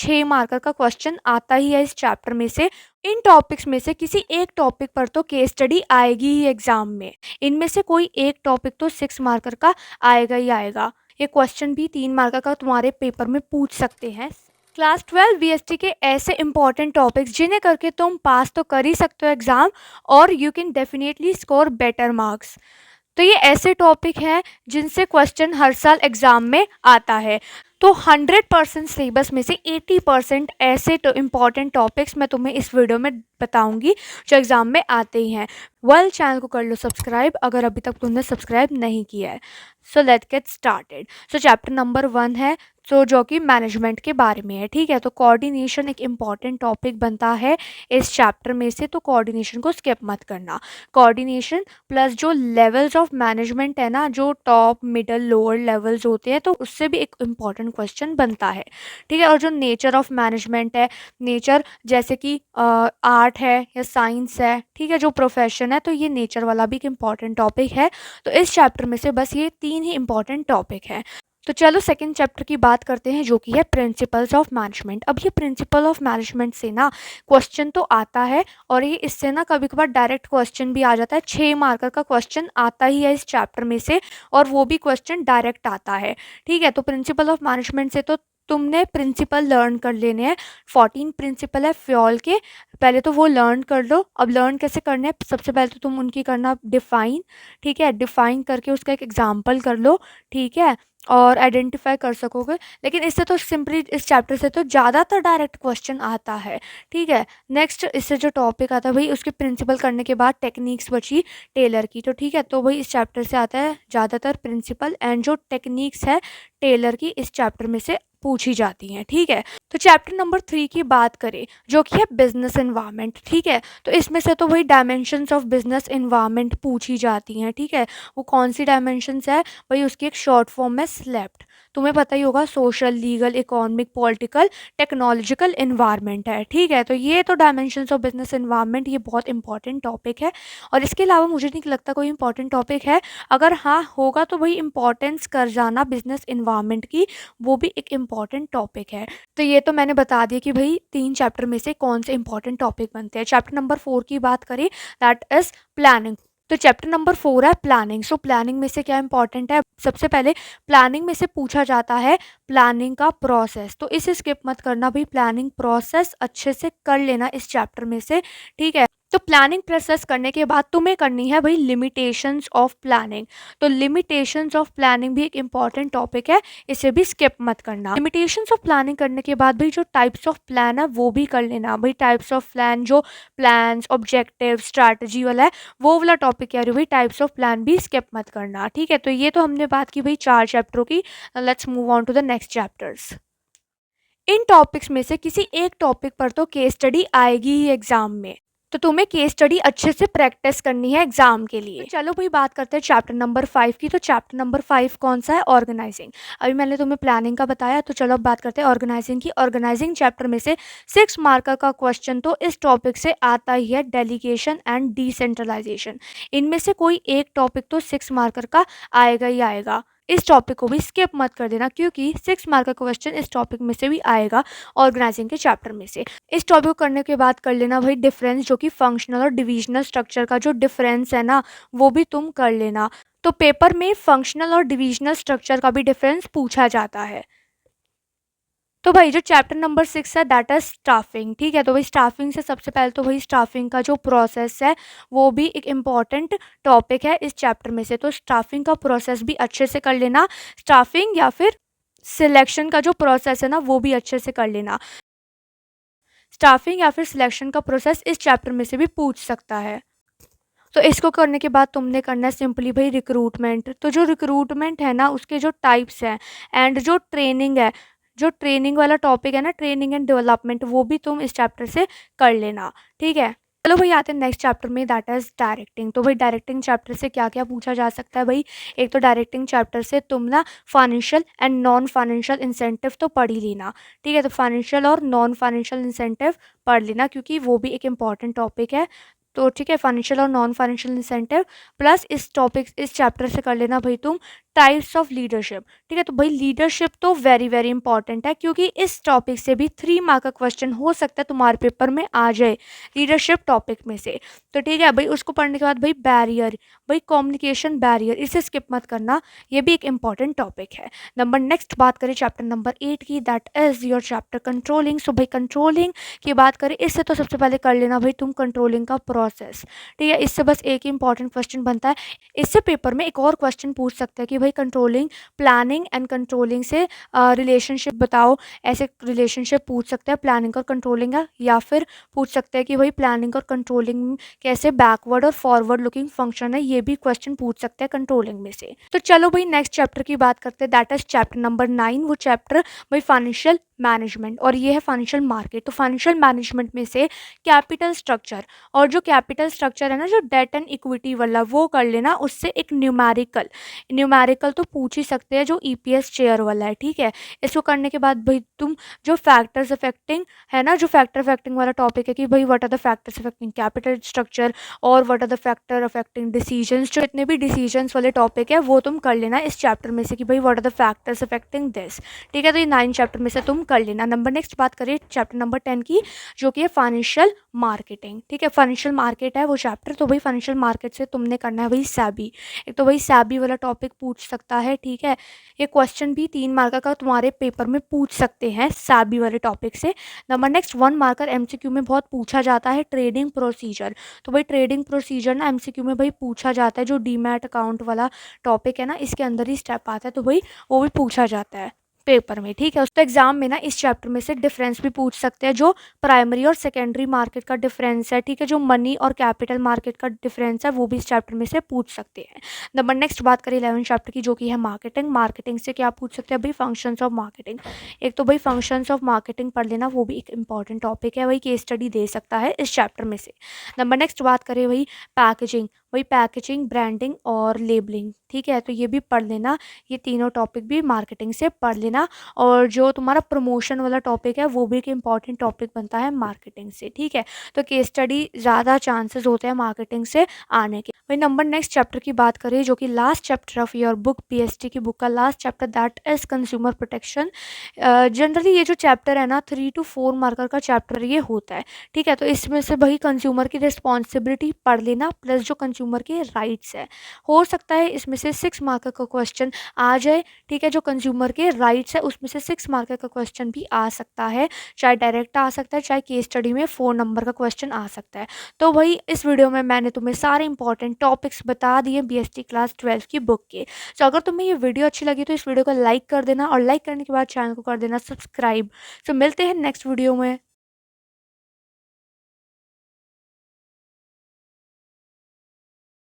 6 marker का question आता ही है इस चैप्टर में से। इन टॉपिक्स में से किसी एक टॉपिक पर तो केस स्टडी आएगी ही एग्जाम में। इनमें से कोई एक टॉपिक तो 6 मार्कर का आएगा ही आएगा। ये क्वेश्चन भी 3 मार्कर का तुम्हारे पेपर में पूछ सकते हैं। क्लास 12 बीएसटी के ऐसे इंपॉर्टेंट टॉपिक्स जिन्हें करके तुम पास तो कर ही सकते हो एग्जाम, और you can definitely score better marks. तो ये ऐसे टॉपिक हैं जिनसे क्वेश्चन हर साल एग्जाम में आता है। तो 100% सिलेबस में से 80% ऐसे तो इम्पॉर्टेंट टॉपिक्स मैं तुम्हें इस वीडियो में बताऊंगी जो एग्जाम में आते ही हैं। चैनल को कर लो सब्सक्राइब अगर अभी तक तुमने सब्सक्राइब नहीं किया है। So let's get started. So chapter number 1 है जो कि मैनेजमेंट के बारे में है। ठीक है, तो कोऑर्डिनेशन एक इम्पॉर्टेंट टॉपिक बनता है इस चैप्टर में से, तो कोऑर्डिनेशन को स्किप मत करना। कोऑर्डिनेशन प्लस जो लेवल्स ऑफ मैनेजमेंट है ना, जो टॉप मिडल लोअर लेवल्स होते हैं, तो उससे भी एक इम्पॉर्टेंट क्वेश्चन बनता है। ठीक है, और जो नेचर ऑफ मैनेजमेंट है, नेचर जैसे कि आर्ट है या साइंस है, ठीक है, जो प्रोफेशन है, तो ये नेचर वाला भी एक इम्पॉर्टेंट टॉपिक है। तो इस चैप्टर में से बस ये 3 ही इम्पॉर्टेंट टॉपिक है। तो चलो सेकंड चैप्टर की बात करते हैं जो कि है प्रिंसिपल्स ऑफ मैनेजमेंट। अब ये प्रिंसिपल ऑफ मैनेजमेंट से ना क्वेश्चन तो आता है, और ये इससे ना कभी कभार डायरेक्ट क्वेश्चन भी आ जाता है। 6 मार्कर का क्वेश्चन आता ही है इस चैप्टर में से, और वो भी क्वेश्चन डायरेक्ट आता है। ठीक है, तो प्रिंसिपल ऑफ मैनेजमेंट से तो तुमने प्रिंसिपल लर्न कर लेने हैं। 14 प्रिंसिपल है फ्योल के, पहले तो वो लर्न कर लो। अब लर्न कैसे करने हैं, सबसे पहले तो तुम उनकी करना डिफाइन। ठीक है, डिफाइन करके उसका एक एग्जाम्पल कर लो। ठीक है, और आइडेंटिफाई कर सकोगे। लेकिन इससे तो सिंपली इस चैप्टर से तो ज़्यादातर डायरेक्ट क्वेश्चन आता है। ठीक है, नेक्स्ट इससे जो टॉपिक आता है भाई, उसके प्रिंसिपल करने के बाद टेक्निक्स बची टेलर की। तो ठीक है, तो भाई इस चैप्टर से आता है ज़्यादातर प्रिंसिपल, एंड जो टेक्निक्स है टेलर की इस चैप्टर में से पूछी जाती हैं। ठीक है, तो चैप्टर नंबर 3 की बात करें जो कि है बिजनेस एनवायरनमेंट। ठीक है, तो इसमें से तो वही डायमेंशंस ऑफ बिजनेस एनवायरनमेंट पूछी जाती हैं। ठीक है, वो कौन सी डायमेंशंस है भाई, उसकी एक शॉर्ट फॉर्म है स्लेप्ट। तुम्हें पता ही होगा, social, legal, economic, political, technological environment है। ठीक है, तो ये तो डायमेंशंस ऑफ बिजनेस एनवायरनमेंट ये बहुत इंपॉर्टेंट टॉपिक है, और इसके अलावा मुझे नहीं लगता कोई इंपॉर्टेंट टॉपिक है। अगर हाँ होगा तो भाई इंपॉर्टेंस कर जाना बिजनेस एनवायरनमेंट की, वो भी एक इम्पॉर्टेंट टॉपिक है। तो ये तो मैंने बता दिया कि भाई 3 चैप्टर में से कौन से इंपॉर्टेंट टॉपिक बनते हैं। चैप्टर नंबर 4 की बात करें, दैट इज प्लानिंग। तो चैप्टर नंबर 4 है प्लानिंग। सो प्लानिंग में से क्या इंपॉर्टेंट है, सबसे पहले प्लानिंग में से पूछा जाता है प्लानिंग का प्रोसेस। तो इसे स्किप मत करना भाई, प्लानिंग प्रोसेस अच्छे से कर लेना इस चैप्टर में से। ठीक है, तो प्लानिंग प्रोसेस करने के बाद तुम्हें करनी है भाई लिमिटेशंस ऑफ प्लानिंग। तो लिमिटेशंस ऑफ प्लानिंग भी एक इंपॉर्टेंट टॉपिक है, इसे भी स्किप मत करना। लिमिटेशंस ऑफ प्लानिंग करने के बाद भाई जो टाइप्स ऑफ प्लान है वो भी कर लेना भाई। टाइप्स ऑफ प्लान, जो प्लान्स, ऑब्जेक्टिव, स्ट्रैटेजी वाला है, वो वाला टॉपिक है भाई, टाइप्स ऑफ प्लान भी स्किप मत करना। ठीक है, तो ये तो हमने बात की भाई 4 चैप्टरों की। Let's move on to the next chapters. इन टॉपिक्स में से किसी एक टॉपिक पर तो केस स्टडी आएगी ही एग्जाम में, तो तुम्हें केस स्टडी अच्छे से प्रैक्टिस करनी है एग्जाम के लिए। तो चलो भाई बात करते हैं चैप्टर नंबर 5 की। तो चैप्टर नंबर 5 कौन सा है, ऑर्गेनाइजिंग। अभी मैंने तुम्हें प्लानिंग का बताया, तो चलो अब बात करते हैं ऑर्गेनाइजिंग की। ऑर्गेनाइजिंग चैप्टर में से 6 मार्कर का क्वेश्चन तो इस टॉपिक से आता ही है, डेलीगेशन एंड डिसेंट्रलाइजेशन। इनमें से कोई एक टॉपिक तो 6 मार्कर का आएगा ही आएगा। इस टॉपिक को भी स्किप मत कर देना, क्योंकि 6 मार्क का क्वेश्चन इस टॉपिक में से भी आएगा, ऑर्गेनाइजिंग के चैप्टर में से। इस टॉपिक को करने के बाद कर लेना भाई डिफरेंस, जो कि फंक्शनल और डिविजनल स्ट्रक्चर का जो डिफरेंस है ना, वो भी तुम कर लेना। तो पेपर में फंक्शनल और डिविजनल स्ट्रक्चर का भी डिफरेंस पूछा जाता है। तो भाई जो चैप्टर नंबर 6 है दैट इज स्टाफिंग। ठीक है, तो भाई स्टाफिंग से सबसे पहले तो भाई स्टाफिंग का जो प्रोसेस है वो भी एक इम्पॉर्टेंट टॉपिक है इस चैप्टर में से। तो स्टाफिंग का प्रोसेस भी अच्छे से कर लेना। स्टाफिंग या फिर सिलेक्शन का जो प्रोसेस है ना, वो भी अच्छे से कर लेना। स्टाफिंग या फिर सिलेक्शन का प्रोसेस इस चैप्टर में से भी पूछ सकता है। तो इसको करने के बाद तुमने करना है सिंपली भाई रिक्रूटमेंट। तो जो रिक्रूटमेंट है ना, उसके जो टाइप्स हैं, एंड जो ट्रेनिंग है, जो ट्रेनिंग वाला टॉपिक है ना, ट्रेनिंग एंड डेवलपमेंट, वो भी तुम इस चैप्टर से कर लेना। ठीक है, चलो भाई आते हैं नेक्स्ट चैप्टर में, दैट इज डायरेक्टिंग। तो भाई डायरेक्टिंग चैप्टर से क्या क्या पूछा जा सकता है भाई, एक तो डायरेक्टिंग चैप्टर से तुम ना financial and non financial incentive तो पढ़ ही लेना। ठीक है, तो फाइनेंशियल और नॉन फाइनेंशियल इंसेंटिव पढ़ लेना, क्योंकि वो भी एक इम्पॉर्टेंट टॉपिक है। तो ठीक है, फाइनेंशियल और नॉन फाइनेंशियल इंसेंटिव प्लस इस चैप्टर से कर लेना भाई तुम टाइप्स ऑफ लीडरशिप। ठीक है, तो भाई लीडरशिप तो वेरी वेरी इंपॉर्टेंट है, क्योंकि इस टॉपिक से भी 3 मार्क का क्वेश्चन हो सकता है तुम्हारे पेपर में आ जाए लीडरशिप टॉपिक में से। तो ठीक है भाई, उसको पढ़ने के बाद भाई बैरियर, भाई कम्युनिकेशन बैरियर, इसे स्किप मत करना, ये भी एक इंपॉर्टेंट टॉपिक है। नंबर नेक्स्ट बात करें चैप्टर नंबर 8 की, that is your chapter controlling. So भाई कंट्रोलिंग की बात करें, इससे तो सबसे पहले कर लेना भाई तुम कंट्रोलिंग का प्रोसेस। ठीक है, इससे बस एक ही इंपॉर्टेंट क्वेश्चन बनता है। इससे पेपर में एक और क्वेश्चन पूछ सकते हैं कि भाई कंट्रोलिंग, प्लानिंग एंड कंट्रोलिंग से रिलेशनशिप बताओ। ऐसे रिलेशनशिप पूछ सकते हैं प्लानिंग और कंट्रोलिंग का, या फिर पूछ सकते हैं कि भाई प्लानिंग और कंट्रोलिंग कैसे बैकवर्ड और फॉरवर्ड लुकिंग फंक्शन है, ये भी क्वेश्चन पूछ सकते हैं कंट्रोलिंग में से। तो चलो भाई नेक्स्ट चैप्टर की बात करते हैं, दैट इज चैप्टर नंबर 9। वो चैप्टर भाई फाइनेंशियल मैनेजमेंट, और ये है फाइनेंशियल मार्केट। तो फाइनेंशियल मैनेजमेंट में से कैपिटल स्ट्रक्चर, और जो कैपिटल स्ट्रक्चर है ना, जो डेट एंड इक्विटी वाला, वो कर लेना। उससे एक न्यूमेरिकल, न्यूमेरिकल तो पूछ ही सकते हैं जो ईपीएस चेयर वाला है। ठीक है, इसको करने के बाद भाई तुम जो फैक्टर्स अफेक्टिंग है ना, जो फैक्टर अफेक्टिंग वाला टॉपिक है कि भाई what are the factors affecting capital structure, और what are the factor affecting decisions, जो इतने भी डिसीजंस वाले टॉपिक है वो तुम कर लेना इस चैप्टर में से कि भाई what are the factors affecting this. ठीक है, तो ये 9 चैप्टर में से तुम कर लेना। नंबर नेक्स्ट बात करें चैप्टर नंबर 10 की, जो कि है फाइनेंशियल मार्केटिंग। ठीक है, फाइनेंशियल मार्केट है वो चैप्टर। तो भाई फाइनेंशियल मार्केट से तुमने करना है भाई सैबी। एक तो भाई सैबी वाला टॉपिक पूछ सकता है। ठीक है, ये क्वेश्चन भी 3 मार्क का तुम्हारे पेपर में पूछ सकते हैं सैबी वाले टॉपिक से। नंबर नेक्स्ट 1 मार्कर एमसीक्यू में बहुत पूछा जाता है ट्रेडिंग प्रोसीजर। तो भाई ट्रेडिंग प्रोसीजर ना एमसीक्यू में भाई पूछा जाता है, जो डीमैट अकाउंट वाला टॉपिक है ना, इसके अंदर ही स्टेप आता है, तो भाई वो भी पूछा जाता है पेपर में। ठीक है, उस तो एग्जाम में ना इस चैप्टर में से डिफरेंस भी पूछ सकते हैं, जो प्राइमरी और सेकेंडरी मार्केट का डिफरेंस है। ठीक है, जो मनी और कैपिटल मार्केट का डिफरेंस है वो भी इस चैप्टर में से पूछ सकते हैं। नंबर नेक्स्ट बात करें 11 चैप्टर की, जो कि है मार्केटिंग। मार्केटिंग से क्या पूछ सकते हैं भाई, फंक्शंस ऑफ मार्केटिंग। एक तो भाई फंक्शंस ऑफ मार्केटिंग पढ़ लेना, वो भी एक इंपॉर्टेंट टॉपिक है, वही केस स्टडी दे सकता है इस चैप्टर में से। नंबर नेक्स्ट बात करें वही पैकेजिंग, वही पैकेजिंग, ब्रांडिंग और लेबलिंग। ठीक है, तो ये भी पढ़ लेना, ये तीनों टॉपिक भी मार्केटिंग से पढ़ लेना। और जो तुम्हारा प्रमोशन वाला टॉपिक है वो भी एक इम्पॉर्टेंट टॉपिक बनता है मार्केटिंग से। ठीक है, तो केस स्टडी ज़्यादा चांसेस होते हैं मार्केटिंग से आने के। वही नंबर नेक्स्ट चैप्टर की बात करें, जो कि last chapter of your book, PST की बुक का last chapter, that is consumer protection. Generally ये जो चैप्टर है ना 3 to 4 मार्कर का चैप्टर ये होता है। ठीक है, तो इसमें से भाई कंज्यूमर की रिस्पॉन्सिबिलिटी पढ़ लेना, प्लस जो कंज्यूमर के राइट्स है। हो सकता है इसमें से 6 मार्कर का क्वेश्चन आ जाए। ठीक है, जो कंज्यूमर के राइट्स है उसमें से 6 मार्कर का क्वेश्चन भी आ सकता है, चाहे डायरेक्ट आ सकता है, चाहे केस स्टडी में 4 नंबर का क्वेश्चन आ सकता है। तो भाई इस वीडियो में मैंने तुम्हें सारे इंपॉर्टेंट टॉपिक्स बता दिए बीएसटी क्लास 12 की बुक के। तो अगर तुम्हें ये वीडियो अच्छी लगी तो इस वीडियो को लाइक कर देना, और लाइक करने के बाद चैनल को कर देना सब्सक्राइब। तो मिलते हैं नेक्स्ट वीडियो में।